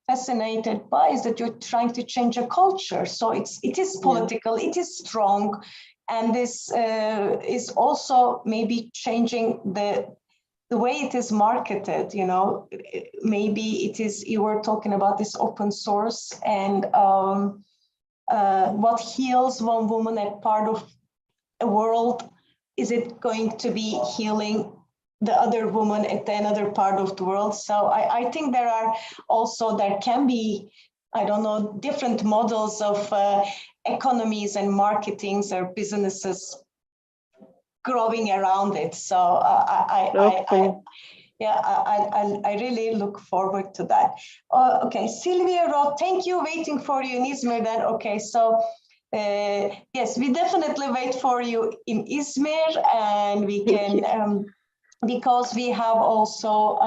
fascinated by is that you're trying to change a culture. So it is political, it is strong, and this is also maybe changing the way it is marketed. You know, maybe it is, you were talking about this open source and what heals one woman at part of a world, is it going to be healing the other woman at another part of the world? So I think there can be, I don't know, different models of economies and marketings or businesses growing around it. So I really look forward to that. Okay, Sylvia wrote, thank you, waiting for you in Izmir then. Okay, so yes, we definitely wait for you in Izmir, and we can, because we have also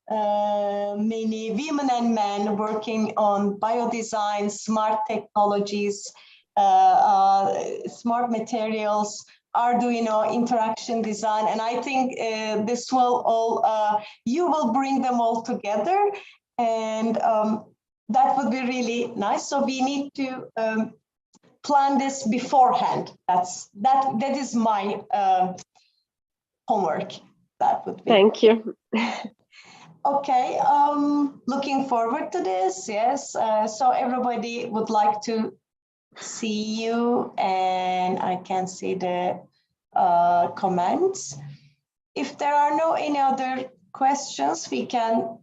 many women and men working on biodesign, smart technologies, smart materials, Arduino, interaction design, and I think this will all, you will bring them all together, and that would be really nice. So we need to plan this beforehand. That is my homework. That would be. Thank you. Okay, looking forward to this. Yes, so everybody would like to see you, and I can see the comments. If there are no any other questions, we can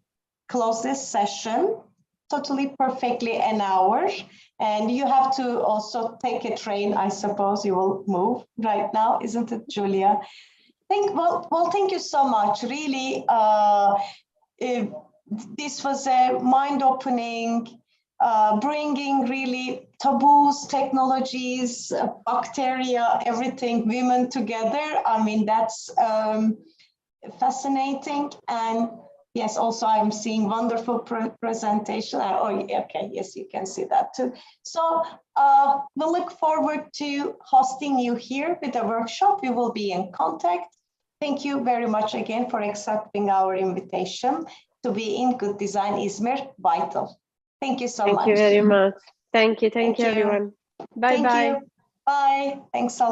close this session. Totally perfectly an hour, and you have to also take a train. I suppose you will move right now, isn't it, Giulia? Well, thank you so much. Really, this was a mind-opening, bringing really taboos, technologies, bacteria, everything, women together. I mean, that's fascinating. And yes, also I'm seeing wonderful presentation. Oh, okay, yes, you can see that too. So we'll look forward to hosting you here with a workshop. We will be in contact. Thank you very much again for accepting our invitation to be in Good Design Izmir Vital. Thank you so much. Thank you very much. Thank you, everyone. Bye-bye. Thank you. Bye. Thanks a lot.